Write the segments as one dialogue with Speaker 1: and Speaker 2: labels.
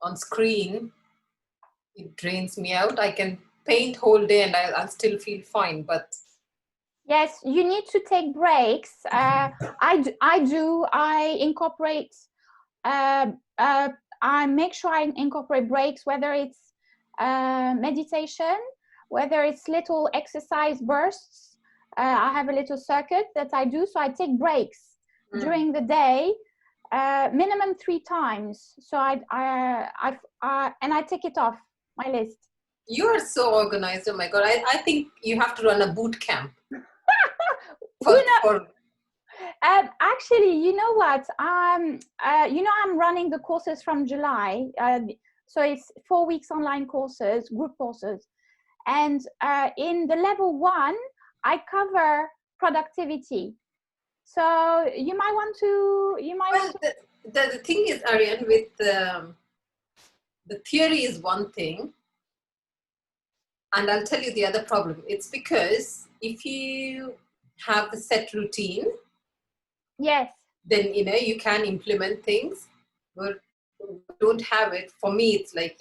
Speaker 1: on screen, it drains me out. I can paint whole day and I'll still feel fine, but
Speaker 2: yes, you need to take breaks. I incorporate I make sure I incorporate breaks, whether it's meditation, whether it's little exercise bursts. I have a little circuit that I do, so I take breaks during the day, minimum 3 times. So and I take it off my list.
Speaker 1: You are so organized. Oh my God. I think you have to run a boot camp.
Speaker 2: Actually, you know what? I'm running the courses from July. So it's 4 weeks online courses, group courses. And in the level 1, I cover productivity. So you might want to.
Speaker 1: The thing is, Ariane, with the theory is one thing. And I'll tell you the other problem. It's because if you have the set routine,
Speaker 2: yes,
Speaker 1: then you can implement things. But don't have it. For me, it's like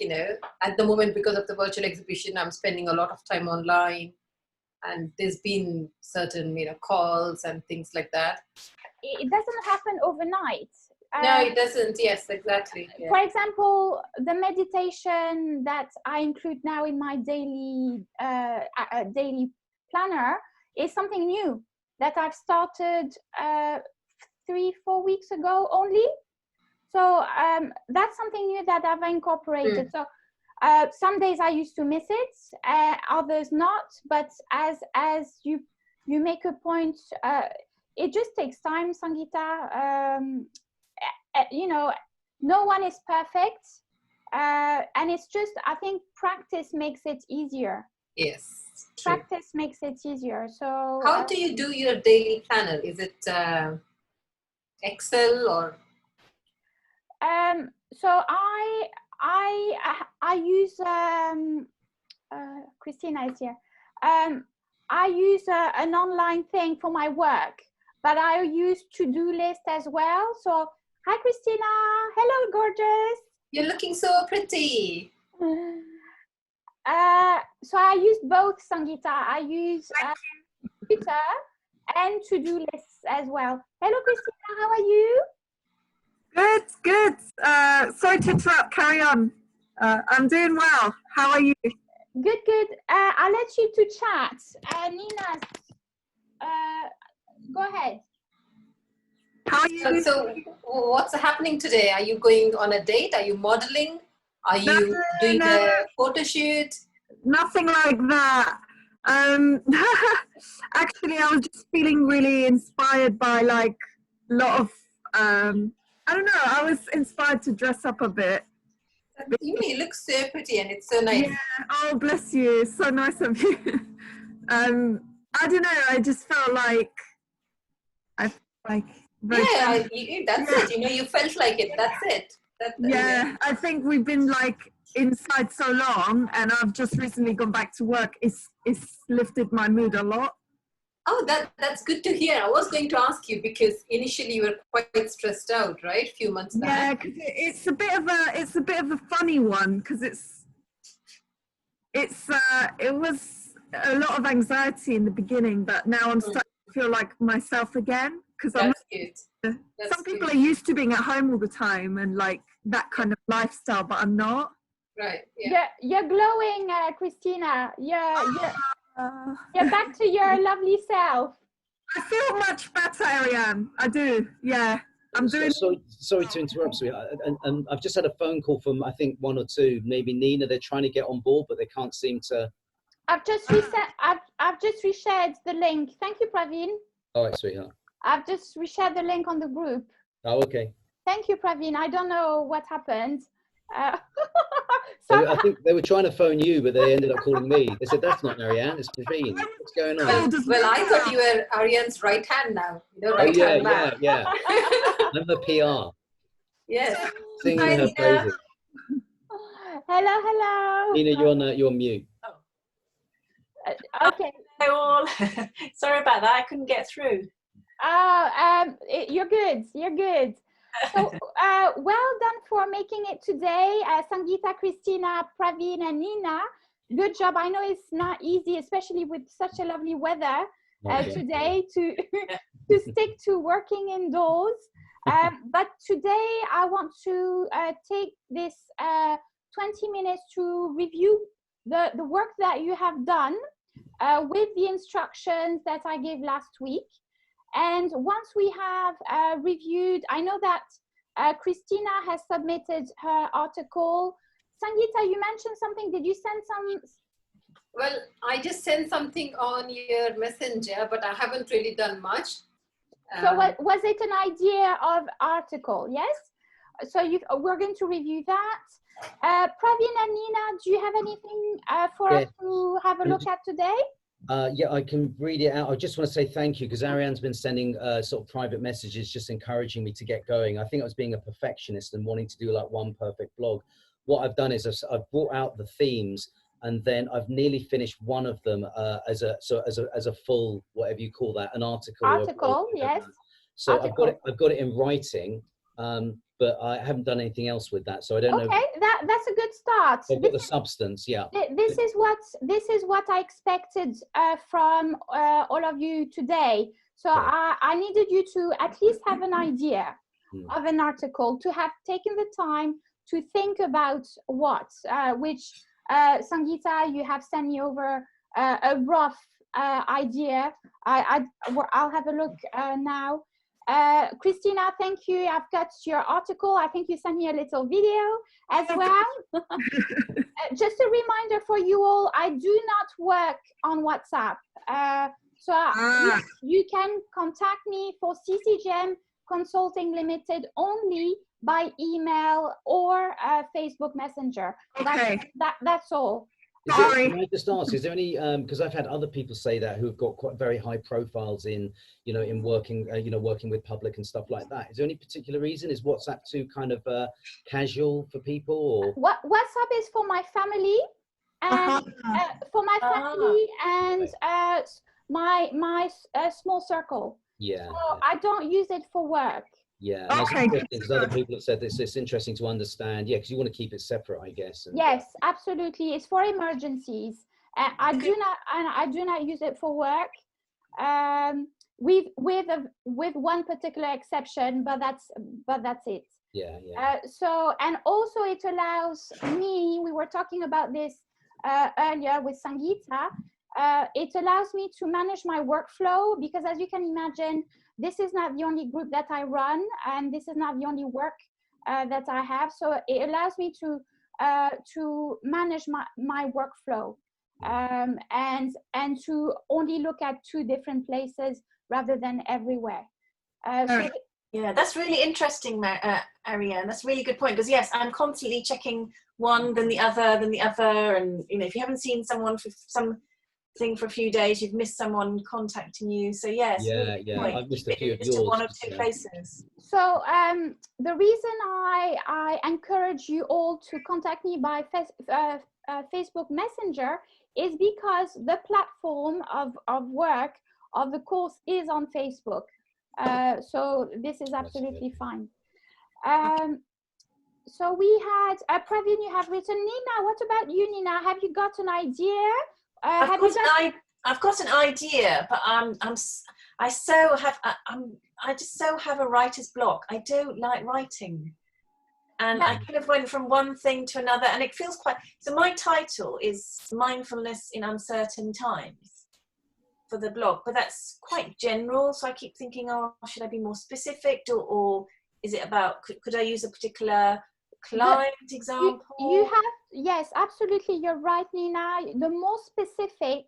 Speaker 1: at the moment, because of the virtual exhibition, I'm spending a lot of time online, and there's been certain calls and things like that.
Speaker 2: It doesn't happen overnight.
Speaker 1: No, it doesn't. Yes, exactly. Yeah.
Speaker 2: For example, the meditation that I include now in my daily planner is something new that I've started 3-4 weeks ago only. So that's something new that I've incorporated. So some days I used to miss it, others not. But as you make a point, it just takes time, Sangeeta. No one is perfect, and it's just, I think practice makes it easier.
Speaker 1: Yes,
Speaker 2: true. Practice makes it easier. So
Speaker 1: how do you do your daily planner? Is it Excel or?
Speaker 2: So I use Christina is here. I use an online thing for my work, but I use to-do list as well. So hi, Christina. Hello, gorgeous.
Speaker 1: You're looking so pretty.
Speaker 2: So I use both, Sangeeta. I use Twitter and to-do lists as well. Hello, Christina. How are you?
Speaker 3: Good, good. Sorry to interrupt. Carry on. I'm doing well. How are you?
Speaker 2: Good, good. I'll let you to chat. Nina, go ahead.
Speaker 3: How are you?
Speaker 1: So what's happening today? Are you going on a date? Are you modeling? Are you doing a photo shoot?
Speaker 3: Nothing like that. Actually, I was just feeling really inspired by like a lot of, I don't know, I was inspired to dress up a bit.
Speaker 1: You look so pretty and it's so nice.
Speaker 3: Yeah, oh, bless you. It's so nice of you. I don't know, I just felt like, that's
Speaker 1: it. You felt like it. That's it.
Speaker 3: I think we've been like inside so long, and I've just recently gone back to work. It's lifted my mood a lot.
Speaker 1: Oh, that's good to hear. I was going to ask you because initially you were quite stressed out, right? A few months back.
Speaker 3: Yeah, because it's a bit of a funny one because it was a lot of anxiety in the beginning, but now I'm starting to feel like myself again. Because some people are used to being at home all the time and like that kind of lifestyle, but I'm not.
Speaker 1: Right. Yeah.
Speaker 2: You're glowing, Christina. You're back to your lovely self.
Speaker 3: I feel much better, Ariane. I do. Yeah. I'm doing.
Speaker 4: Sorry to interrupt you. And I've just had a phone call from I think 1 or 2, maybe Nina. They're trying to get on board, but they can't seem to.
Speaker 2: I've just reshared the link. Thank you, Praveen.
Speaker 4: All right, sweetheart.
Speaker 2: I've just reshared the link on the group.
Speaker 4: Oh, okay.
Speaker 2: Thank you, Praveen. I don't know what happened.
Speaker 4: I think they were trying to phone you, but they ended up calling me. They said, that's not Ariane, it's Praveen. What's going on?
Speaker 1: Well, I thought you were Ariane's right hand now.
Speaker 4: Yeah. I'm the PR.
Speaker 1: Yes.
Speaker 4: Singing her praises.
Speaker 2: Hello.
Speaker 4: Nina, you're on mute.
Speaker 2: Okay.
Speaker 5: Hello all. Sorry about that. I couldn't get through.
Speaker 2: You're good. So well done for making it today, Sangeeta, Christina, Praveen, and Nina. Good job. I know it's not easy, especially with such a lovely weather today, to to stick to working indoors. But today I want to take this 20 minutes to review the work that you have done with the instructions that I gave last week. And once we have reviewed, I know that Christina has submitted her article. Sangeeta, you mentioned something. Did you send some?
Speaker 1: Well, I just sent something on your messenger, but I haven't really done much.
Speaker 2: So was it an idea of article? Yes. So we're going to review that. Praveen and Nina, do you have anything for us to have a look at today?
Speaker 4: Yeah, I can read it out. I just want to say thank you, because Ariane's been sending sort of private messages just encouraging me to get going. I think I was being a perfectionist and wanting to do like one perfect blog. What I've done is I've brought out the themes, and then I've nearly finished one of them as a full, whatever you call that, an article.
Speaker 2: Article, yes.
Speaker 4: So
Speaker 2: article.
Speaker 4: I've got it in writing, but I haven't done anything else with that. So I don't know.
Speaker 2: Okay, that's a good start.
Speaker 4: I've got the substance, yeah.
Speaker 2: This is what I expected from all of you today. So
Speaker 4: okay.
Speaker 2: I needed you to at least have an idea of an article, to have taken the time to think about which Sangeeta, you have sent me over a rough idea. I'll have a look now. Christina, thank you. I've got your article. I think you sent me a little video as well. Just a reminder for you all, I do not work on WhatsApp. You can contact me for CCJM Consulting Limited only by email or Facebook Messenger.
Speaker 3: Okay.
Speaker 2: That's all.
Speaker 3: Sorry.
Speaker 4: Can I just ask, is there any, because I've had other people say that who've got quite very high profiles in, in working, working with public and stuff like that. Is there any particular reason? Is WhatsApp too kind of casual for people, or?
Speaker 2: WhatsApp is for my family, and my small circle.
Speaker 4: Yeah.
Speaker 2: So I don't use it for work.
Speaker 4: Yeah, and
Speaker 3: okay.
Speaker 4: Because other people have said this. It's interesting to understand. Yeah, because you want to keep it separate, I guess.
Speaker 2: Yes, absolutely. It's for emergencies. I do not use it for work. With one particular exception, but that's it.
Speaker 4: Yeah, yeah.
Speaker 2: So, and also it allows me. We were talking about this earlier with Sangeeta. It allows me to manage my workflow, because as you can imagine, this is not the only group that I run, and this is not the only work that I have. So it allows me to manage my workflow and to only look at 2 different places rather than everywhere.
Speaker 5: Yeah, that's really interesting, Ariane. That's a really good point, because yes, I'm constantly checking one, then the other, and if you haven't seen someone for something for a few days, you've missed someone contacting you. So yes,
Speaker 4: I've missed a few of yours.
Speaker 5: Just 1 or 2 places.
Speaker 2: So the reason I encourage you all to contact me by Facebook Messenger is because the platform of work of the course is on Facebook. So this is absolutely fine. So we had Praveen, you have written. Nina, what about you, Nina? Have you got an idea?
Speaker 5: I've got an idea, but I just so have a writer's block. I don't like writing, and I kind of went from one thing to another, and it feels quite. So my title is Mindfulness in Uncertain Times for the blog, but that's quite general. So I keep thinking, oh, should I be more specific, or is it about? Could I use a particular client example?
Speaker 2: You have, yes, absolutely, you're right, Nina. The more specific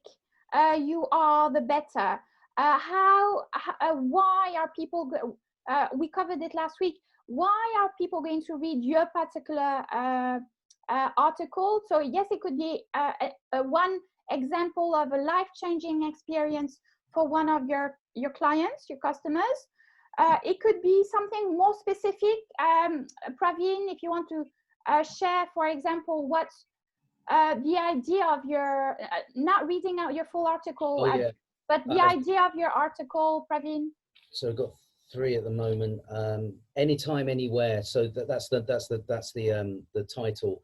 Speaker 2: you are, the better. Why are people we covered it last week, why are people going to read your particular article? So yes, it could be one example of a life-changing experience for one of your clients, your customers. It could be something more specific. Praveen, if you want to share, for example, what's the idea of your, not reading out your full article, but the idea of your article, Praveen?
Speaker 4: So I've got 3 at the moment. Anytime, anywhere. So that's the title.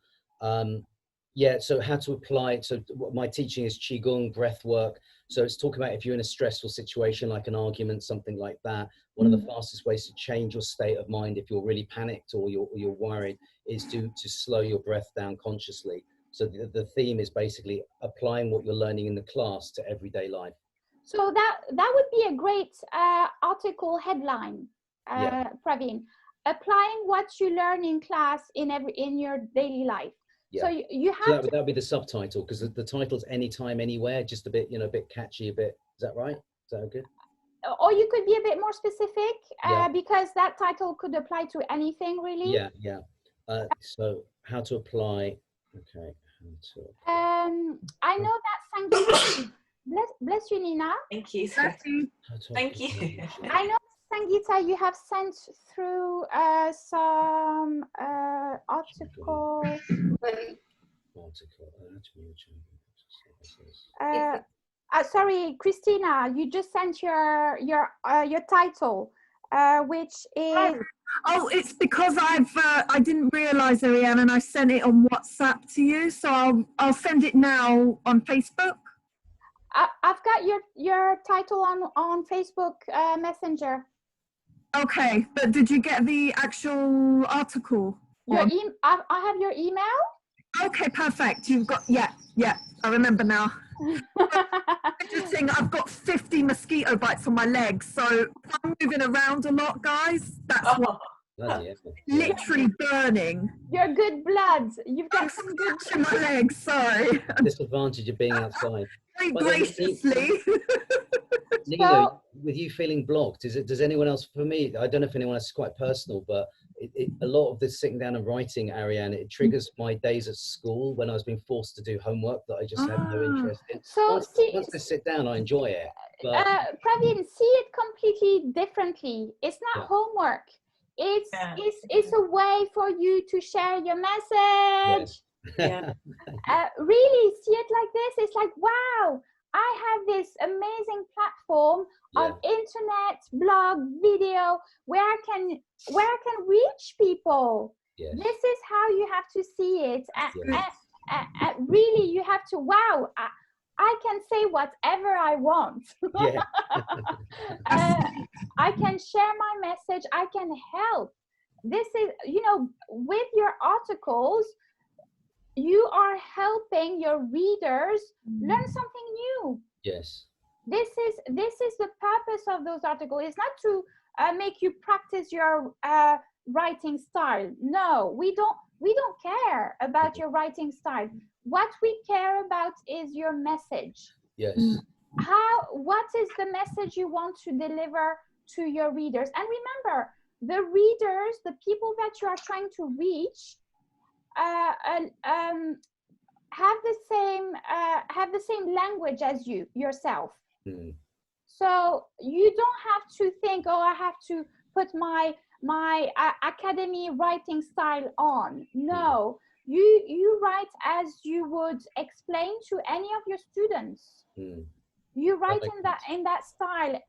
Speaker 4: Yeah. So how to apply. So my teaching is qigong, breath work. So it's talking about if you're in a stressful situation, like an argument, something like that. One of the fastest ways to change your state of mind, if you're really panicked or you're worried, is to slow your breath down consciously. So the theme is basically applying what you're learning in the class to everyday life.
Speaker 2: So that would be a great article headline, Praveen. Applying what you learn in class in your daily life.
Speaker 4: Yeah.
Speaker 2: So you have
Speaker 4: that would be the subtitle, because the title's anytime, anywhere, just a bit, a bit catchy, a bit. Is that right? Is that good?
Speaker 2: Or you could be a bit more specific, because that title could apply to anything, really.
Speaker 4: Yeah, yeah. So how to apply? Okay.
Speaker 2: I know that Sangeeta. Bless you, Nina.
Speaker 5: Thank you. Thank you.
Speaker 2: I know, Sangeeta, you have sent through some article. Sorry, Christina, you just sent your title, which is.
Speaker 3: Oh, it's because I didn't realise, Ariane, and I sent it on WhatsApp to you, so I'll send it now on Facebook.
Speaker 2: I've got your title on Facebook Messenger.
Speaker 3: Okay, but did you get the actual article?
Speaker 2: I have your email.
Speaker 3: Okay, perfect. You've got, yeah, I remember now. I've got 50 mosquito bites on my legs, so I'm moving around a lot, guys. That's what. Literally burning.
Speaker 2: Your good blood. You've got some good
Speaker 3: in my legs. Sorry.
Speaker 4: Disadvantage of being outside.
Speaker 3: Very graciously.
Speaker 4: Nina, with you feeling blocked, does anyone else? For me, I don't know if anyone else is quite personal, but a lot of this sitting down and writing, Ariane, it triggers my days at school when I was being forced to do homework that I just had no interest in.
Speaker 2: So
Speaker 4: once I sit down, I enjoy it. But
Speaker 2: Praveen, see it completely differently. It's not homework. It's a way for you to share your message.
Speaker 5: Yeah.
Speaker 2: Really see it like this. It's like, wow, I have this amazing platform of internet, blog, video, where I can reach people.
Speaker 4: Yes.
Speaker 2: This is how you have to see it. Really, you have to, wow, I can say whatever I want.
Speaker 4: Yeah.
Speaker 2: I can share my message. I can help. This is, with your articles, you are helping your readers learn something new.
Speaker 4: Yes.
Speaker 2: This is the purpose of those articles. It's not to make you practice your writing style. No, we don't care about your writing style. What we care about is your message.
Speaker 4: Yes.
Speaker 2: What is the message you want to deliver to your readers? And remember, the readers, the people that you are trying to reach, have the same language as yourself. So you don't have to think, oh, I have to put my academy writing style on. No, you write as you would explain to any of your students. You write in that style.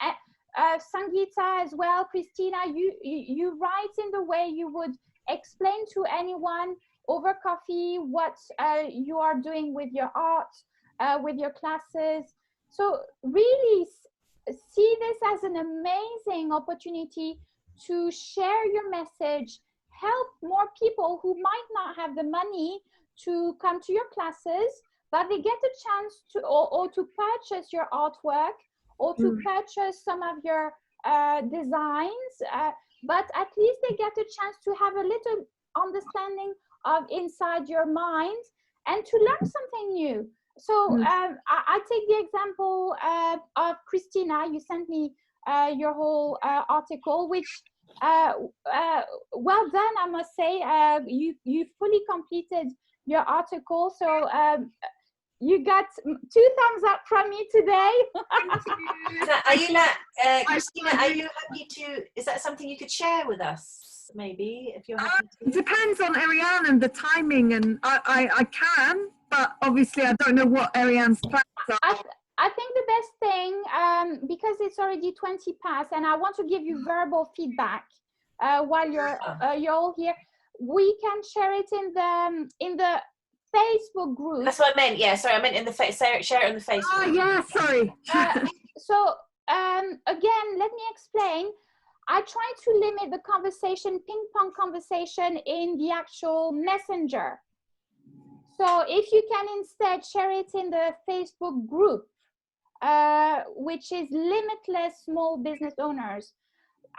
Speaker 2: Sangeeta as well, Christina, you write in the way you would explain to anyone over coffee what you are doing with your art, with your classes. So really see this as an amazing opportunity to share your message, help more people who might not have the money to come to your classes, but they get a chance to or to purchase your artwork or to purchase some of your designs, but at least they get a chance to have a little understanding of inside your mind and to learn something new. So I take the example of Christina. You sent me your whole article, which well done, I must say. You fully completed your article, so you got 2 thumbs up from me today.
Speaker 5: Are you Christina, are you happy to, is that something you could share with us, maybe, if you're happy to?
Speaker 3: It depends on Ariane and the timing, and I can, but obviously I don't know what Ariane's plans are.
Speaker 2: I think the best thing, because it's already 20 past, and I want to give you verbal feedback while you're all here. We can share it in the Facebook group.
Speaker 5: That's what I meant. Yeah, sorry, I meant in the share it on the Facebook.
Speaker 3: Oh yeah, sorry.
Speaker 2: So again, let me explain. I try to limit the conversation, ping pong conversation, in the actual messenger. So if you can instead share it in the Facebook group, which is Limitless Small Business Owners.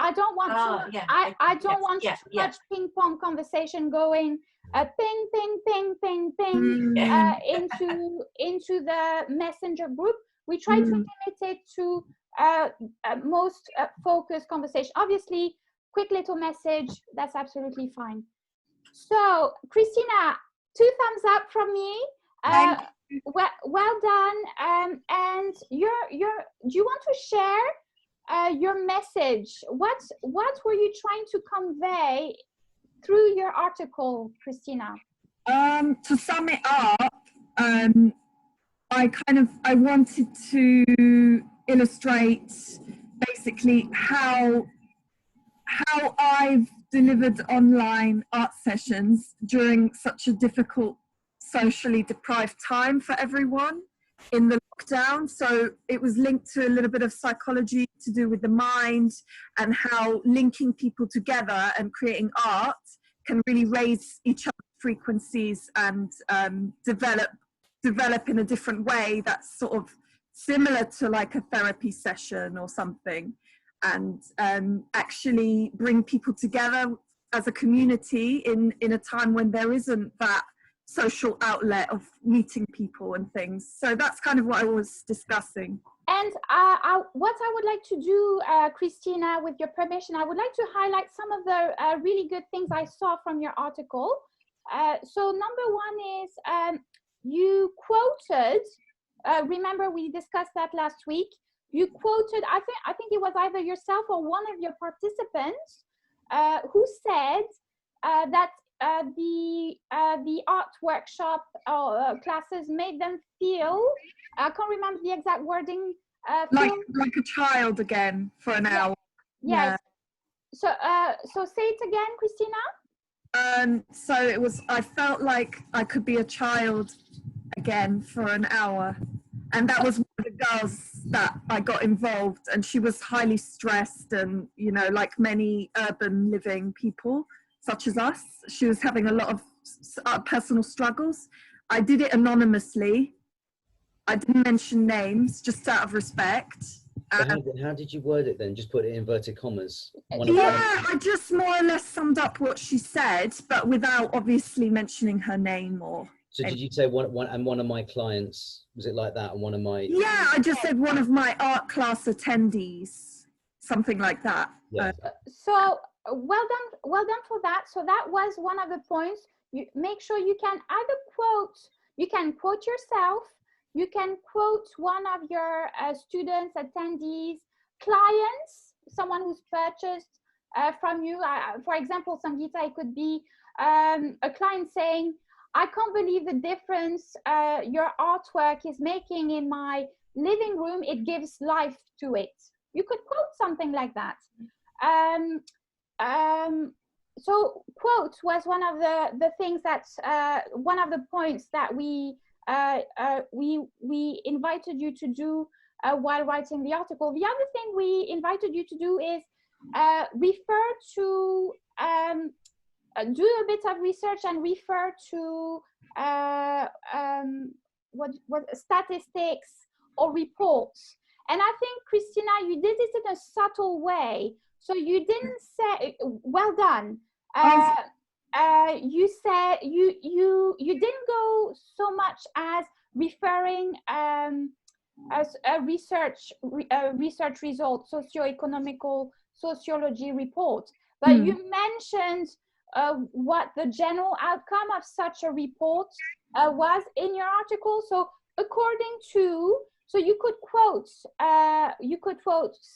Speaker 2: I don't want I don't want too much ping pong conversation going ping ping ping ping ping into the messenger group. We try to limit it to most focused conversation. Obviously, quick little message, that's absolutely fine. So Christina, 2 thumbs up from me. Well done. And do you want to share your message? What were you trying to convey through your article, Christina?
Speaker 3: To sum it up, I wanted to illustrate basically how I've delivered online art sessions during such a difficult, socially deprived time for everyone in the lockdown. So it was linked to a little bit of psychology to do with the mind, and how linking people together and creating art can really raise each other's frequencies and develop in a different way that's sort of similar to like a therapy session or something, and actually bring people together as a community in a time when there isn't that social outlet of meeting people and things. So that's kind of what I was discussing.
Speaker 2: And what I would like to do, Christina, with your permission, I would like to highlight some of the really good things I saw from your article. So number one is you quoted, remember we discussed that last week, you quoted, I think it was either yourself or one of your participants who said that the art workshop classes made them feel, I can't remember the exact wording,
Speaker 3: like a child again for an hour.
Speaker 2: Yes. Yeah. So say it again, Christina.
Speaker 3: So it was, I felt like I could be a child again for an hour, and that was one of the girls that I got involved, and she was highly stressed, and you know, like many urban living people such as us, she was having a lot of personal struggles. I did it anonymously. I didn't mention names, just out of respect.
Speaker 4: How did you word it then? Just put it in inverted commas?
Speaker 3: I just more or less summed up what she said, but without obviously mentioning her name or...
Speaker 4: So did you say one of my clients, was it like that? And one of my...
Speaker 3: Yeah, I just said one of my art class attendees, something like that.
Speaker 4: Yeah.
Speaker 2: So well done for that. So that was one of the points. You make sure you can either quote, you can quote yourself, you can quote one of your students, attendees, clients, someone who's purchased from you. For example, Sangeeta, it could be a client saying, I can't believe the difference your artwork is making in my living room. It gives life to it. You could quote something like that. So quote was one of the things that, one of the points that we invited you to do while writing the article. The other thing we invited you to do is refer to, do a bit of research and refer to what statistics or reports. And I think, Christina, you did it in a subtle way. So you didn't say, well done. You said you didn't go so much as referring as a research result, socio-economical sociology report, but you mentioned what the general outcome of such a report was in your article. So according to, so you could quote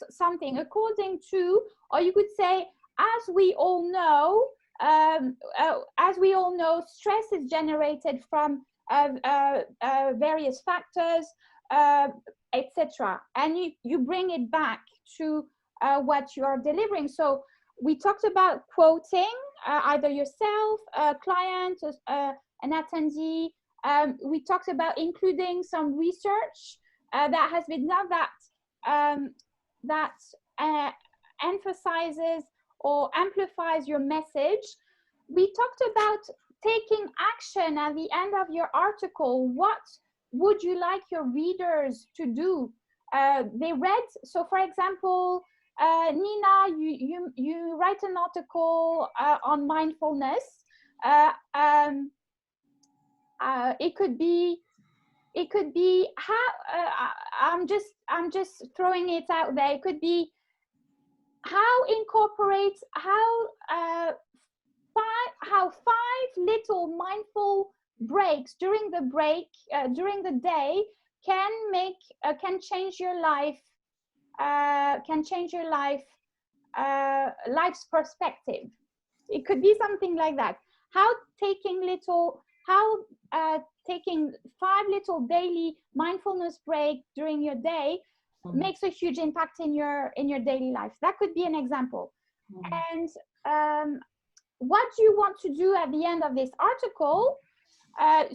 Speaker 2: something according to, or you could say, as we all know, stress is generated from various factors. etc. And you bring it back to what you are delivering. So we talked about quoting either yourself, a client, an attendee. We talked about including some research that has been done that emphasizes or amplifies your message. We talked about taking action at the end of your article. What would you like your readers to do? They read, so for example, Nina, you write an article on mindfulness. It could be how I'm just throwing it out there. It could be how five little mindful breaks during the day can change your life, life's perspective. It could be something like that. How taking 5 little daily mindfulness breaks during your day makes a huge impact in your daily life. That could be an example. And what you want to do at the end of this article,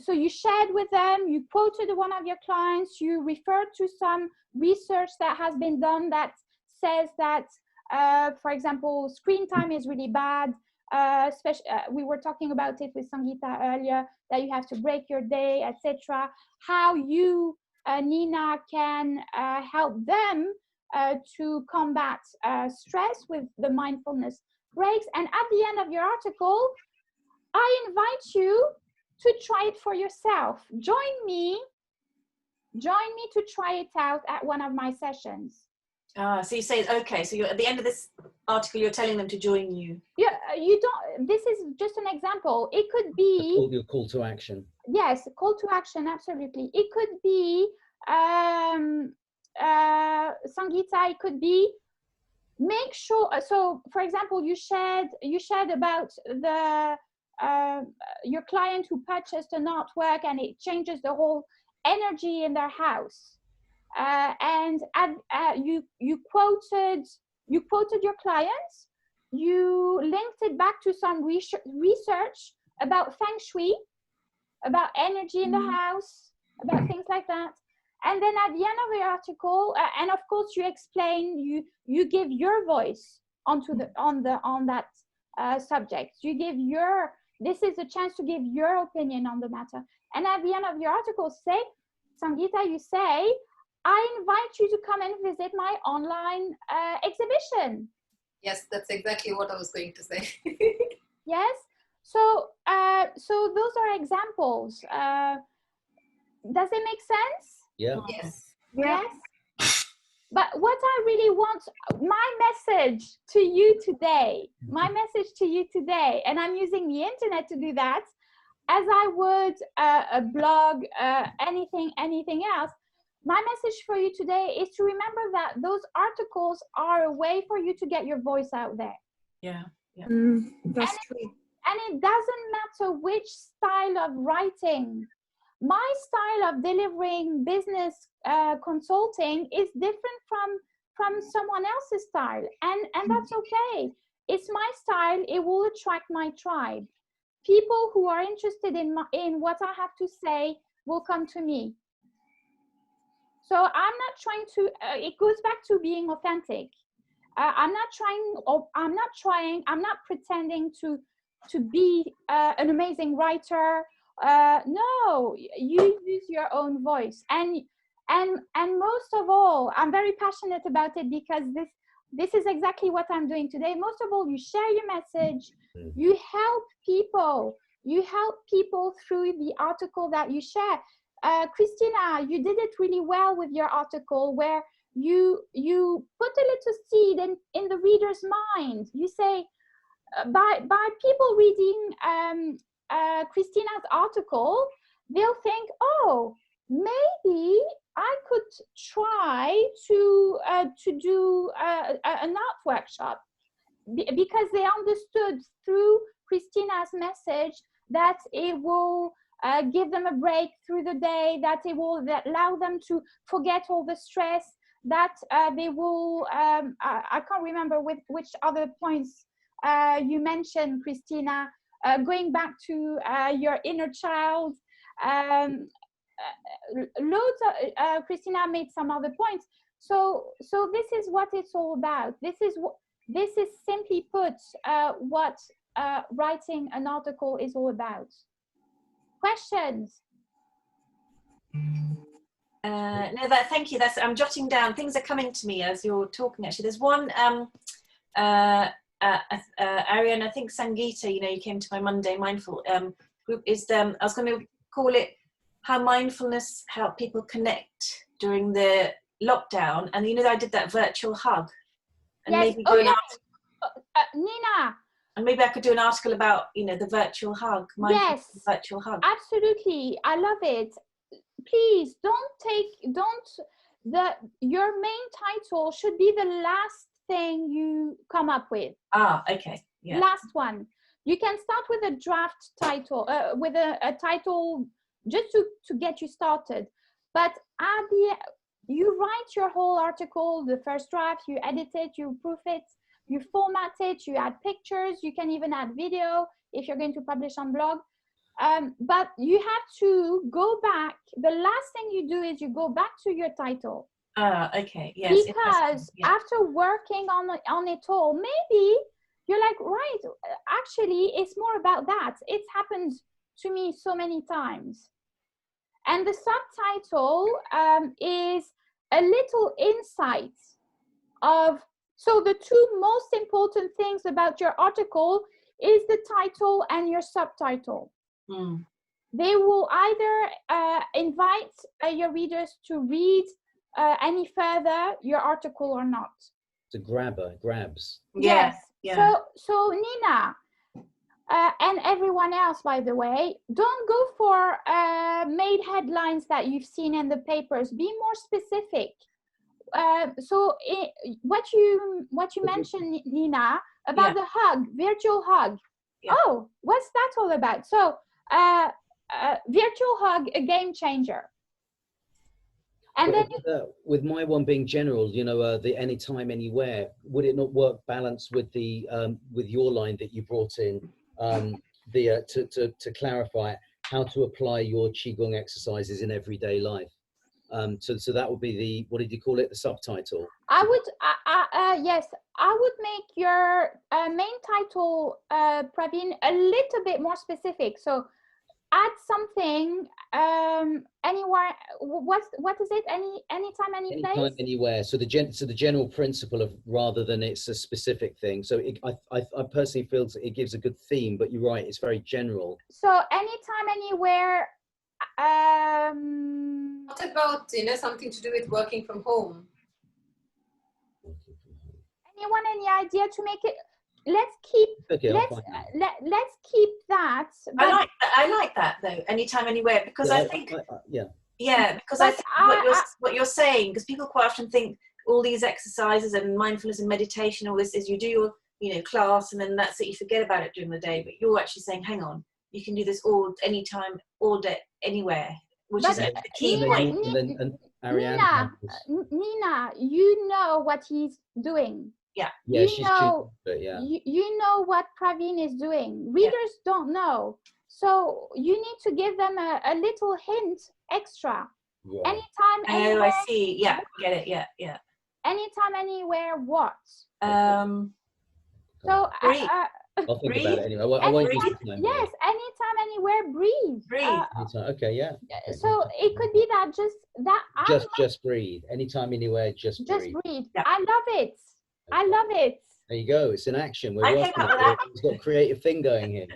Speaker 2: so you shared with them, you quoted one of your clients, you referred to some research that has been done that says that, for example, screen time is really bad. Especially, we were talking about it with Sangeeta earlier, that you have to break your day, etc. How you, Nina, can help them to combat stress with the mindfulness breaks. And at the end of your article, I invite you to try it for yourself. Join me to try it out at one of my sessions.
Speaker 5: So you say, okay, so you're at the end of this article, you're telling them to join you.
Speaker 2: Yeah, you don't, this is just an example. It could be
Speaker 4: your call to action.
Speaker 2: Yes, call to action, absolutely. It could be Sangeeta, it could be make sure, so for example, you shared about your client who purchased an artwork and it changes the whole energy in their house. And you quoted your clients, you linked it back to some research about feng shui, about energy in the house, about things like that. And then at the end of the article, and of course you explain, you give your voice on that subject. You give this is a chance to give your opinion on the matter. And at the end of your article, say, Sangeeta, you say, I invite you to come and visit my online exhibition.
Speaker 1: Yes, that's exactly what I was going to say.
Speaker 2: Yes. So those are examples. Does it make sense?
Speaker 4: Yeah.
Speaker 1: Yes.
Speaker 2: Yes. But what I really want, my message to you today, and I'm using the internet to do that, as I would a blog, anything else. My message for you today is to remember that those articles are a way for you to get your voice out there.
Speaker 5: Yeah.
Speaker 3: That's true.
Speaker 2: And it doesn't matter which style of writing. My style of delivering business consulting is different from someone else's style, and that's okay. It's my style. It will attract my tribe. People who are interested in what I have to say will come to me. So I'm not trying to, it goes back to being authentic. I'm not pretending to be an amazing writer. No, you use your own voice. And most of all, I'm very passionate about it because this is exactly what I'm doing today. Most of all, you share your message, you help people through the article that you share. Christina, you did it really well with your article where you put a little seed in the reader's mind. You say, by people reading Christina's article, they'll think, oh, maybe I could try to do an art workshop, because they understood through Christina's message that it will give them a break through the day, that it will allow them to forget all the stress, that they will, I can't remember which other points you mentioned, Christina, going back to your inner child. Christina made some other points. So this is what it's all about. This is simply put what writing an article is all about. Questions?
Speaker 5: No, thank you. I'm jotting down. Things are coming to me as you're talking. Actually, there's one. Ariane, I think Sangeeta, you came to my Monday Mindful group. I was going to call it how mindfulness helped people connect during the lockdown. And I did that virtual hug. And
Speaker 2: yes.
Speaker 5: maybe
Speaker 2: Nina.
Speaker 5: And maybe I could do an article about, the virtual hug.
Speaker 2: Yes.
Speaker 5: Virtual hug.
Speaker 2: Absolutely. I love it. Please your main title should be the last thing you come up with.
Speaker 5: Okay. Yeah.
Speaker 2: Last one. You can start with a draft title, with a title just to get you started. But you write your whole article, the first draft, you edit it, you proof it, you format it, you add pictures, you can even add video if you're going to publish on blog. But you have to go back. The last thing you do is you go back to your title.
Speaker 5: Okay. Yes.
Speaker 2: Because after working on it all, maybe you're like, right, actually, it's more about that. It's happened to me so many times. And the subtitle is a little insight of, so the two most important things about your article is the title and your subtitle.
Speaker 5: Mm.
Speaker 2: They will either invite your readers to read any further your article or not.
Speaker 4: It's a grabs.
Speaker 2: Yes.
Speaker 5: Yeah.
Speaker 2: So Nina, and everyone else, by the way, don't go for made headlines that you've seen in the papers. Be more specific. What you mentioned, Nina, about the hug, virtual hug.
Speaker 5: Yeah.
Speaker 2: Oh, what's that all about? So virtual hug, a game changer. And then
Speaker 4: with my one being general, the anytime, anywhere, would it not work balance with the with your line that you brought in, to clarify how to apply your qigong exercises in everyday life? So that would be the, what did you call it? The subtitle.
Speaker 2: I would make your main title, Praveen, a little bit more specific. So add something anywhere. What is it? Anytime, any place?
Speaker 4: Anytime, anywhere. So the general principle of, rather than it's a specific thing. So I personally feel it gives a good theme, but you're right, it's very general.
Speaker 2: So anytime, anywhere.
Speaker 1: What about something to do with working from home?
Speaker 2: Anyone any idea to make it? Let's keep that.
Speaker 5: I like that though. Anytime, anywhere, because I think because I think what you're saying, because people quite often think all these exercises and mindfulness and meditation, all this is you do your class and then that's it, you forget about it during the day. But you're actually saying, hang on, you can do this anytime, all day, anywhere, which is the key point.
Speaker 2: Nina, you know what he's doing.
Speaker 5: Yeah.
Speaker 2: You know what Praveen is doing. Readers don't know. So you need to give them a little hint extra.
Speaker 4: Yeah.
Speaker 2: Anytime, anywhere.
Speaker 5: Oh, I see. Yeah, get it. Yeah.
Speaker 2: Anytime, anywhere, what?
Speaker 5: Breathe.
Speaker 4: I'll think about it anyway. I won't use it tonight.
Speaker 2: Yes, anytime, anywhere, breathe.
Speaker 4: Okay, yeah.
Speaker 2: So it could be that
Speaker 4: just breathe. Anytime, anywhere, just breathe.
Speaker 2: Yeah. I love it. I love it.
Speaker 4: There you go. It's in action. We're working on it. It's got a creative thing going here.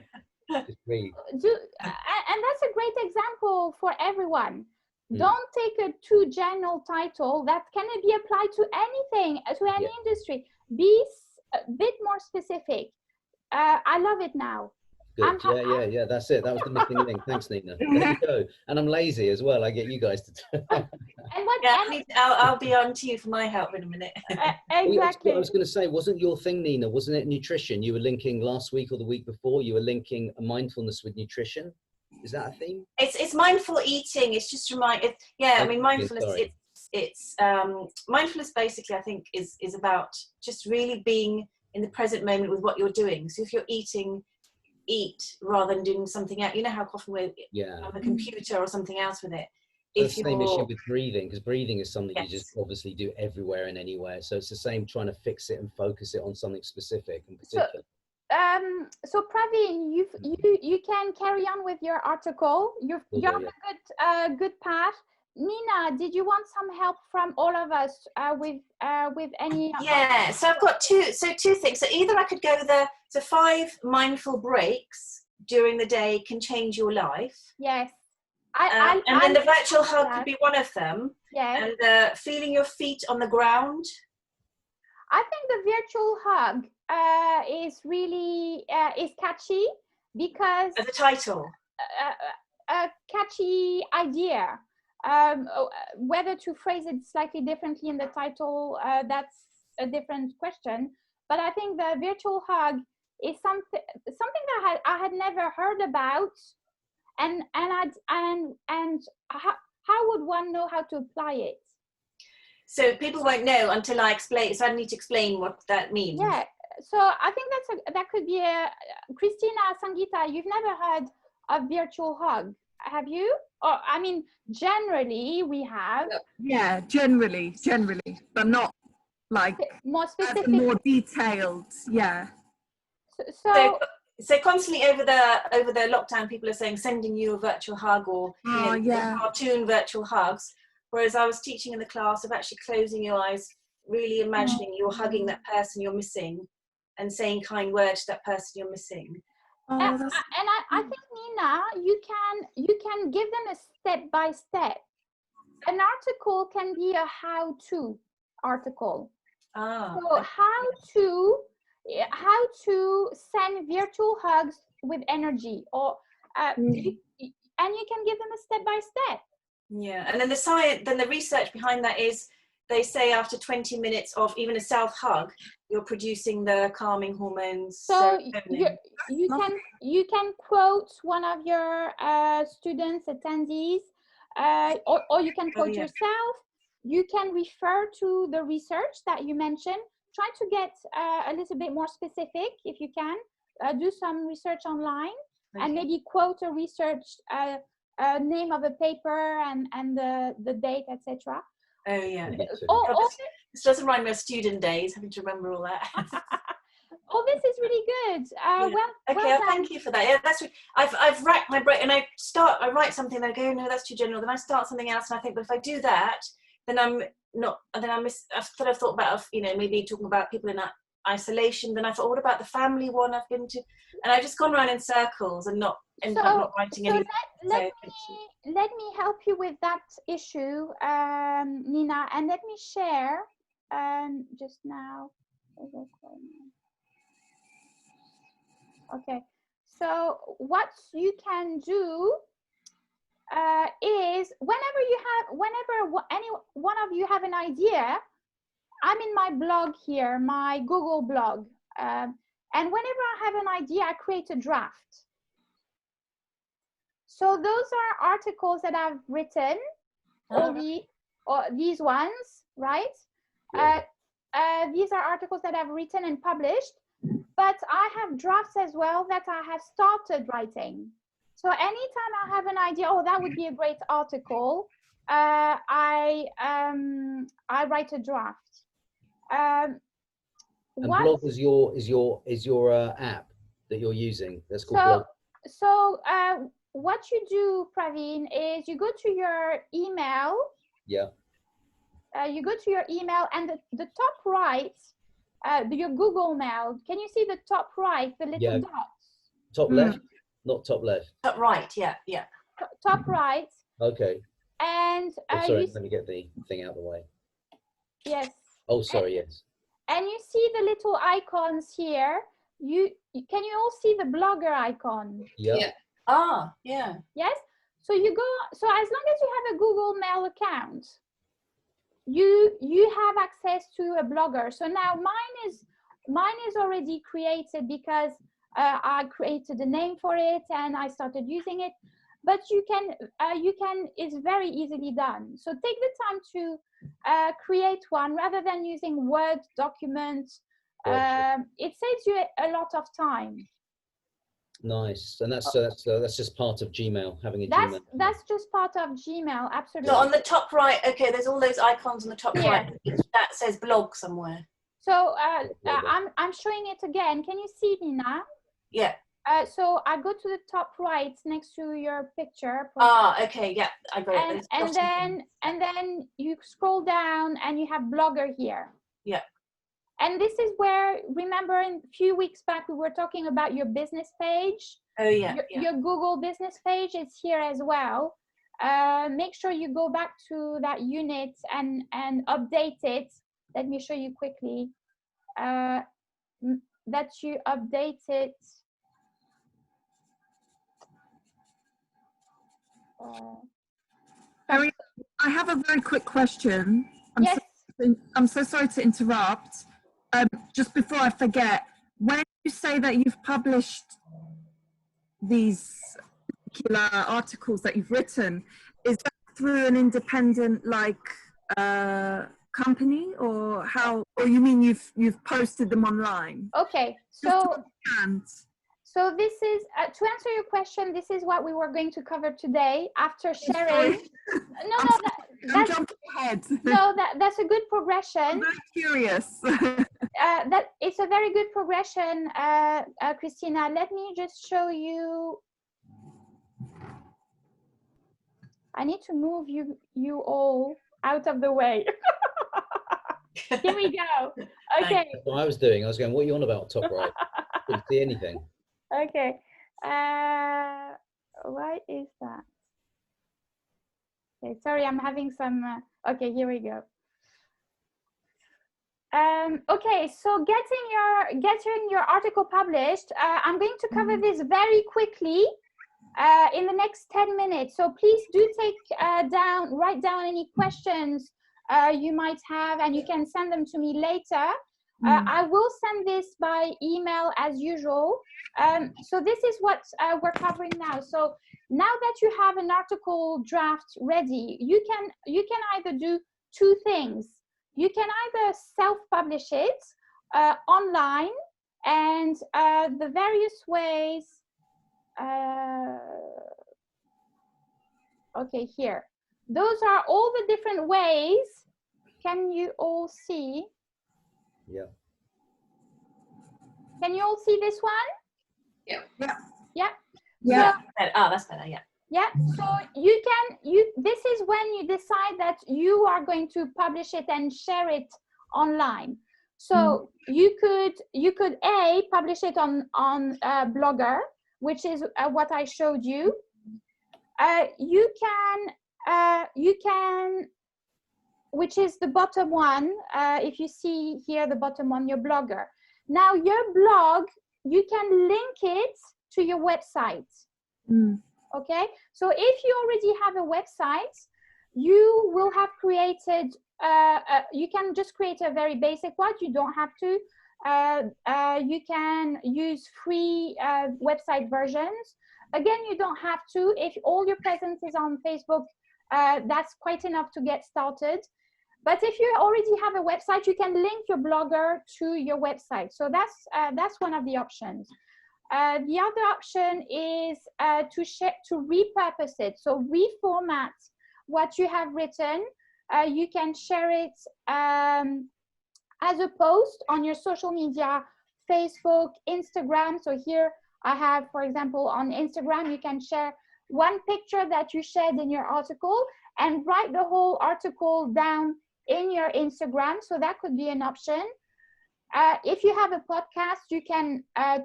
Speaker 4: Just breathe.
Speaker 2: And that's a great example for everyone. Don't take a too general title that can be applied to anything, to any industry. Be a bit more specific. I love it now.
Speaker 4: Good. Yeah. That's it. That was the missing link. Thanks, Nina. There you go. And I'm lazy as well. I get you guys to do.
Speaker 5: I'll be on to you for my help in a minute.
Speaker 2: Exactly.
Speaker 4: I was going to say, wasn't your thing, Nina? Wasn't it nutrition? You were linking last week or the week before. You were linking mindfulness with nutrition. Is that a theme?
Speaker 5: It's mindful eating. It's just I mean, mindfulness.
Speaker 4: Sorry.
Speaker 5: It's mindfulness. Basically, I think is about just really being in the present moment with what you're doing. So if you're eating, eat rather than doing something else. You know how often we're on the computer or something else with it.
Speaker 4: So it's the same issue with breathing, because breathing is something you just obviously do everywhere and anywhere. So it's the same, trying to fix it and focus it on something specific and particular.
Speaker 2: So Praveen, you can carry on with your article. You're on a good path. Nina, did you want some help from all of us with any?
Speaker 5: Yeah. So I've got two things. So either I could go the 5 mindful breaks during the day can change your life.
Speaker 2: Yes.
Speaker 5: And then the virtual hug could be one of them.
Speaker 2: Yeah.
Speaker 5: And feeling your feet on the ground.
Speaker 2: I think the virtual hug is really is catchy because
Speaker 5: the title.
Speaker 2: A catchy idea. Whether to phrase it slightly differently in the title, that's a different question. But I think the virtual hug is something that I had never heard about. And how would one know how to apply it?
Speaker 5: So people won't know until I explain. So I need to explain what that means.
Speaker 2: Yeah. So I think that could be Christina, Sangeeta. You've never heard of virtual hug, have you? Or I mean, generally we have.
Speaker 3: Yeah, generally, but not like
Speaker 2: more specific,
Speaker 3: more detailed. Yeah.
Speaker 5: So constantly over the lockdown, people are saying sending you a virtual hug or cartoon virtual hugs. Whereas I was teaching in the class of actually closing your eyes, really imagining you're hugging that person you're missing, and saying kind words to that person you're missing.
Speaker 2: And I think, Nina, you can give them a step by step. An article can be a how-to article. So how to send virtual hugs with energy, or and you can give them a step by step.
Speaker 5: Yeah, and then the research behind that is they say after 20 minutes of even a self hug, you're producing the calming hormones.
Speaker 2: So you can quote one of your students, attendees, or you can quote yourself. You can refer to the research that you mentioned. Try to get a little bit more specific if you can. Do some research online and maybe quote a research name of a paper and the date, etc.
Speaker 5: Oh yeah.
Speaker 2: This
Speaker 5: doesn't rhyme with student days, having to remember all that.
Speaker 2: Oh, this is really good.
Speaker 5: Thank you for that. Yeah, that's. I've racked my brain, and I write something, and I go, no, that's too general. Then I start something else, and I think, but if I do that, then I'm not. And then I've sort of thought about, maybe talking about people in isolation. Then I thought, what about the family one I've been to? And I've just gone around in circles and not not writing anything.
Speaker 2: Let me help you with that issue, Nina, and let me share just now. Okay, so what you can do is whenever any one of you have an idea, I'm in my blog here, my Google blog, and whenever I have an idea, I create a draft. So those are articles that I've written, or these ones, right? These are articles that I've written and published, but I have drafts as well that I have started writing. So anytime I have an idea, oh, that would be a great article, I write a draft.
Speaker 4: And blog is your app that you're using. That's called blog.
Speaker 2: So what you do, Praveen, is you go to your email.
Speaker 4: Yeah.
Speaker 2: You go to your email, and the top right, your Google Mail. Can you see the top right, the little dots?
Speaker 4: Top left, not top left.
Speaker 5: Top right, yeah.
Speaker 2: Top right.
Speaker 4: Okay.
Speaker 2: And
Speaker 4: sorry, let me get the thing out of the way.
Speaker 2: Yes.
Speaker 4: Oh, sorry, yes.
Speaker 2: And you see the little icons here. Can you all see the blogger icon?
Speaker 4: Yeah.
Speaker 5: Ah, yeah.
Speaker 2: Yes. So you go. So as long as you have a Google Mail account, you have access to a blogger. So now mine is already created because I created a name for it and I started using it. but you can, it's very easily done. So take the time to create one rather than using Word documents.
Speaker 4: Gotcha.
Speaker 2: It saves you a lot of time.
Speaker 4: Nice. And that's just part of Gmail, having a
Speaker 2: That's
Speaker 4: Gmail.
Speaker 2: that's just part of Gmail, absolutely.
Speaker 5: So on the top right, okay, there's all those icons on the top right. That says blog somewhere.
Speaker 2: So I'm showing it again. Can you see me now?
Speaker 5: Yeah.
Speaker 2: So I go to the top right next to your picture.
Speaker 5: Okay, yeah, I got it.
Speaker 2: And then you scroll down and you have Blogger here.
Speaker 5: Yeah.
Speaker 2: And this is where, remember, a few weeks back we were talking about your business page.
Speaker 5: Oh yeah.
Speaker 2: Your Google business page is here as well. Make sure you go back to that unit and update it. Let me show you quickly. That you update it.
Speaker 3: Ariane, I have a very quick question.
Speaker 2: Yes.
Speaker 3: I'm so sorry to interrupt. Just before I forget, when you say that you've published these particular articles that you've written, is that through an independent company, or how? Or you mean you've posted them online?
Speaker 2: Okay, so this is to answer your question. This is what we were going to cover today after sharing.
Speaker 3: I'm jumping ahead.
Speaker 2: No, that's a good progression.
Speaker 3: I'm very curious.
Speaker 2: That it's a very good progression, Christina. Let me just show you. I need to move you all out of the way. Here we go. Okay.
Speaker 4: That's what I was doing. I was going, what are you on about, top right? Couldn't see anything.
Speaker 2: Okay. Why is that? Okay, sorry, I'm having some. Okay, here we go. Okay, so getting your article published. I'm going to cover this very quickly in the next 10 minutes. So please do write down any questions you might have, and you can send them to me later. I will send this by email as usual. So this is what we're covering now. So now that you have an article draft ready, you can either do two things. You can either self-publish it online, and the various ways. Okay, here. Those are all the different ways. Can you all see?
Speaker 4: Yeah.
Speaker 2: Can you all see this one?
Speaker 1: Yeah.
Speaker 2: Yeah.
Speaker 5: Yeah. That's better. Yeah.
Speaker 2: Yeah. So this is when you decide that you are going to publish it and share it online. So you could publish it on Blogger, which is what I showed you. You can, which is the bottom one. If you see here, the bottom one, your Blogger. Now your blog, you can link it to your website. Okay, so if you already have a website, you will have created, you can just create a very basic one. You don't have to. You can use free website versions. Again, you don't have to. If all your presence is on Facebook, that's quite enough to get started. But if you already have a website, you can link your Blogger to your website. So that's one of the options. The other option is to repurpose it. So reformat what you have written. You can share it as a post on your social media, Facebook, Instagram. So here I have, for example, on Instagram, you can share one picture that you shared in your article and write the whole article down in your Instagram. So that could be an option. If you have a podcast, you can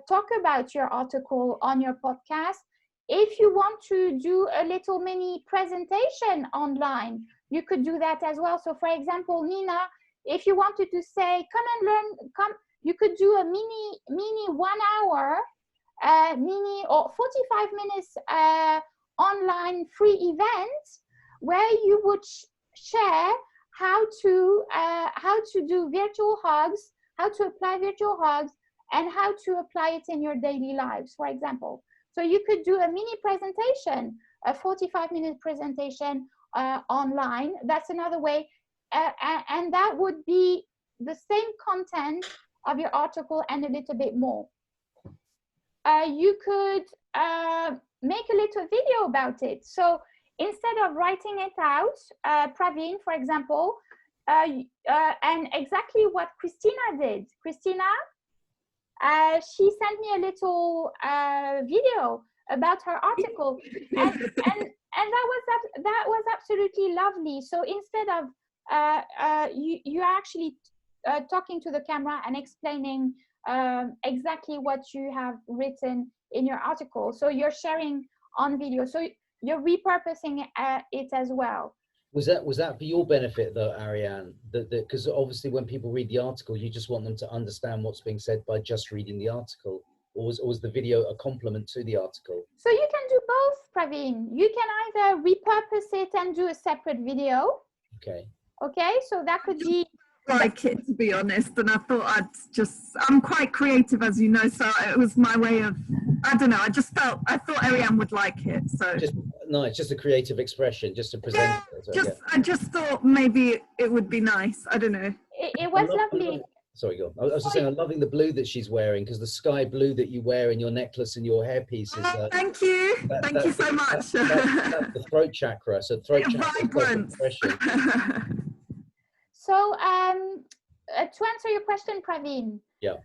Speaker 2: talk about your article on your podcast. If you want to do a little mini presentation online, you could do that as well. So for example, Nina, if you wanted to say, come and learn, you could do a mini 1 hour, mini or 45 minutes online free event where you would share how to do virtual hugs, how to apply virtual hugs, and how to apply it in your daily lives, for example. So you could do a mini presentation a 45-minute presentation online. That's another way. And that would be the same content of your article and a little bit more. You could make a little video about it. So instead of writing it out, Praveen, for example, and exactly what Christina did. Christina, she sent me a little video about her article, and that was absolutely lovely. So instead of you are actually talking to the camera and explaining exactly what you have written in your article. So you're sharing on video. So you're repurposing it as well.
Speaker 4: Was that for your benefit though, Ariane? Because obviously when people read the article, you just want them to understand what's being said by just reading the article. Or was the video a complement to the article?
Speaker 2: So you can do both, Praveen. You can either repurpose it and do a separate video.
Speaker 4: Okay.
Speaker 2: Okay, so that could be
Speaker 3: like it, to be honest, and I thought I'm quite creative, as you know, so it was my way of, I don't know, I thought Ariane would like it, so.
Speaker 4: It's just a creative expression, just to present it.
Speaker 3: I just thought maybe it would be nice, I don't know.
Speaker 2: It was lovely.
Speaker 4: Sorry, go on. I was just saying, I'm loving the blue that she's wearing, because the sky blue that you wear in your necklace and your hairpiece is...
Speaker 3: thank you. Thank you so much.
Speaker 4: That's the throat chakra, so throat chakra.
Speaker 3: Vibrant.
Speaker 2: So to answer your question, Praveen,
Speaker 4: yeah,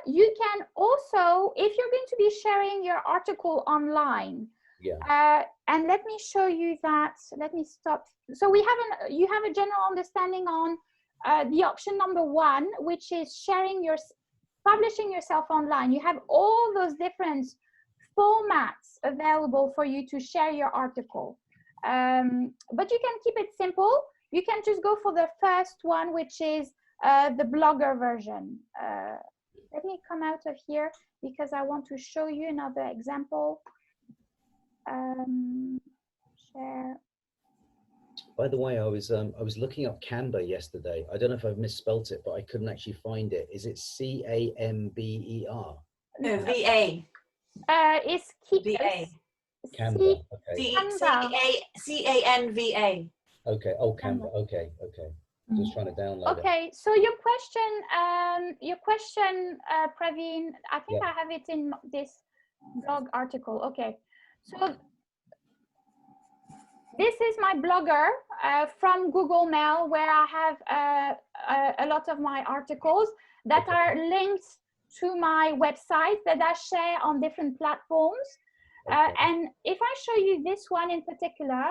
Speaker 2: you can also, if you're going to be sharing your article online,
Speaker 4: yeah,
Speaker 2: and let me show you that. Let me stop. So you have a general understanding on the option number 1, which is publishing yourself online. You have all those different formats available for you to share your article, but you can keep it simple. You can just go for the first one, which is the blogger version. Let me come out of here because I want to show you another example. Share.
Speaker 4: By the way, I was looking up Canva yesterday. I don't know if I've misspelt it, but I couldn't actually find it. Is it C-A-M-B-E-R?
Speaker 5: No, V-A.
Speaker 2: It's
Speaker 5: V-A.
Speaker 4: Canva. Okay.
Speaker 5: C-A-N-V-A.
Speaker 4: Okay. Oh, Canva. Okay. Just trying to download it.
Speaker 2: Okay. So your question, Praveen, I think I have it in this blog article. Okay. So this is my blogger from Google Mail, where I have a lot of my articles that are linked to my website that I share on different platforms. And if I show you this one in particular,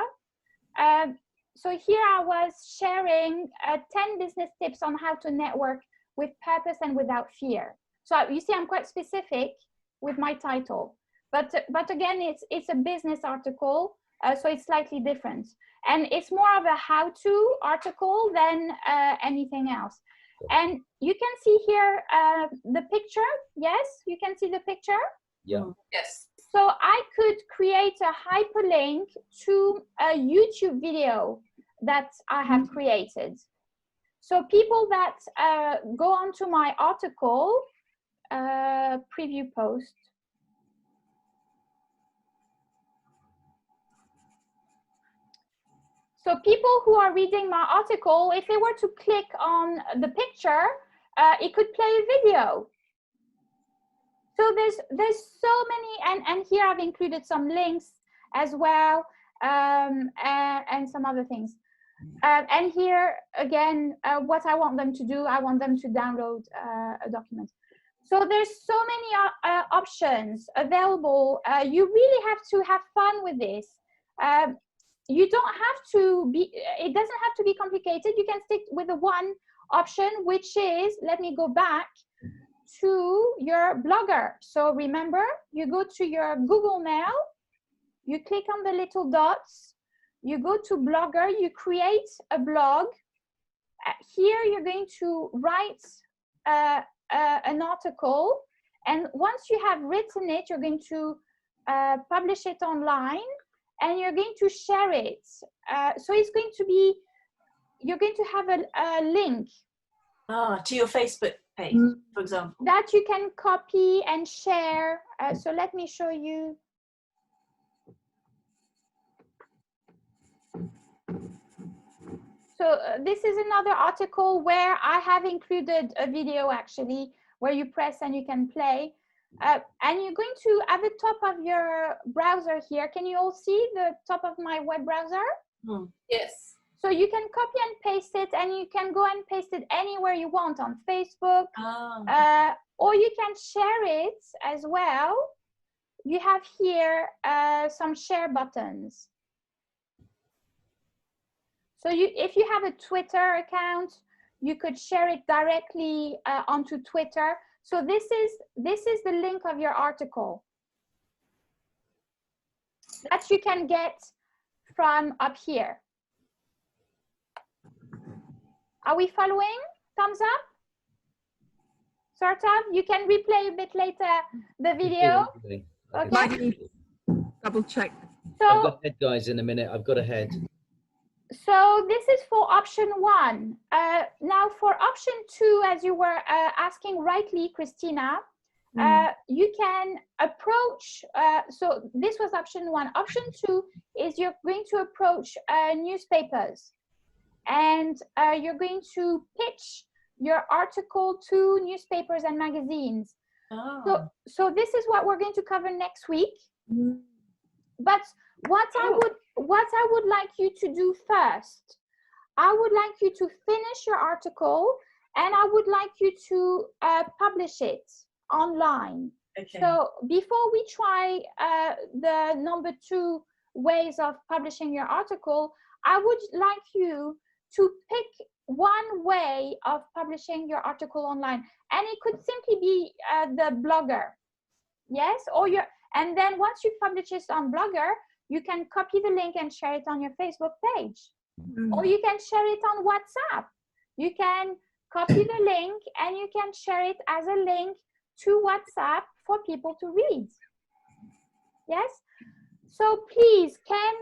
Speaker 2: so here I was sharing 10 business tips on how to network with purpose and without fear. So you see, I'm quite specific with my title, but again, it's a business article, so it's slightly different, and it's more of a how-to article than anything else. And you can see here the picture. Yes, you can see the picture.
Speaker 4: Yeah.
Speaker 1: Yes.
Speaker 2: So I could create a hyperlink to a YouTube video that I have created. So people that go onto my article, preview post. So people who are reading my article, if they were to click on the picture, it could play a video. So there's so many, and here I've included some links as well, and some other things. And here again, what I want them to do, I want them to download a document. So there's so many options available. You really have to have fun with this. You don't have to be, it doesn't have to be complicated. You can stick with the one option, which is, let me go back to your blogger. So remember, you go to your Google Mail, you click on the little dots, you go to blogger, you create a blog. Here you're going to write an article, and once you have written it, you're going to publish it online, and you're going to share it. So it's going to be, you're going to have a link
Speaker 5: to your Facebook page, for example,
Speaker 2: that you can copy and share. So let me show you. So this is another article where I have included a video actually, where you press and you can play. And you're going to, at the top of your browser here, can you all see the top of my web browser?
Speaker 1: Yes.
Speaker 2: So you can copy and paste it, and you can go and paste it anywhere you want, on Facebook, or you can share it as well. You have here some share buttons. So if you have a Twitter account, you could share it directly onto Twitter. So this is the link of your article that you can get from up here. Are we following? Thumbs up? Sort of? You can replay a bit later the video. Okay.
Speaker 3: Double check.
Speaker 2: So,
Speaker 4: I've got head, guys, in a minute. I've got a head.
Speaker 2: So this is for option 1. Now for option 2, as you were asking rightly, Christina, you can approach, so this was option 1. Option 2 is you're going to approach newspapers, and you're going to pitch your article to newspapers and magazines. So this is what we're going to cover next week. But what I would like you to do first, I would like you to finish your article, and I would like you to publish it online. Okay. So before we try the number 2 ways of publishing your article, I would like you to pick one way of publishing your article online, and it could simply be the Blogger, yes, or and then once you publish it on Blogger, you can copy the link and share it on your Facebook page, or you can share it on WhatsApp. You can copy the link and you can share it as a link to WhatsApp for people to read. Yes. So please, can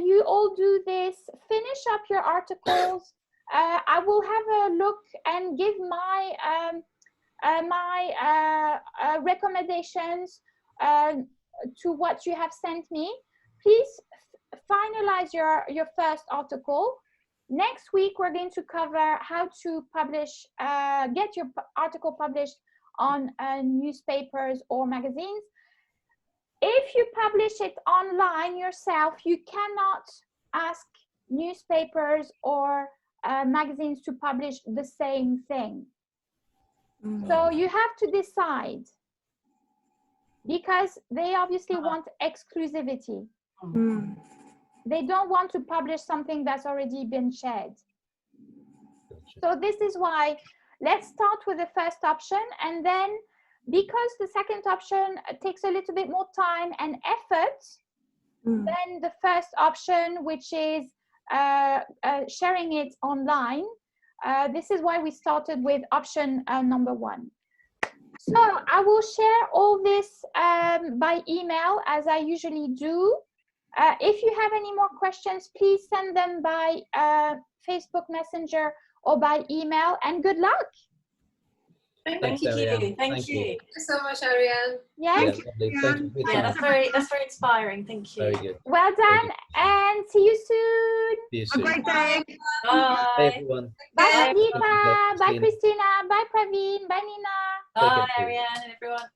Speaker 2: you all do this? Finish up your articles. I will have a look and give my recommendations to what you have sent me. Please finalize your first article. Next week, we're going to cover how to publish, get your article published on newspapers or magazines. If you publish it online yourself, you cannot ask newspapers or magazines to publish the same thing. So you have to decide, because they obviously want exclusivity. They don't want to publish something that's already been shared. So this is why, let's start with the first option, and then because the second option takes a little bit more time and effort than the first option, which is sharing it online. This is why we started with option number 1. So I will share all this by email, as I usually do. If you have any more questions, please send them by Facebook Messenger or by email, and good luck.
Speaker 5: Thank you. Thank you.
Speaker 1: Thank you so much, Ariane.
Speaker 2: Yes.
Speaker 5: Yeah, that's very inspiring. Thank you.
Speaker 4: Very good.
Speaker 2: Well done, and see you soon.
Speaker 4: See you soon.
Speaker 3: A great day.
Speaker 5: Bye.
Speaker 4: Bye, everyone.
Speaker 2: Bye, Lisa. Bye,
Speaker 4: Christina.
Speaker 2: Christina. Bye, Praveen. Bye, Nina.
Speaker 5: Bye, Ariane and everyone.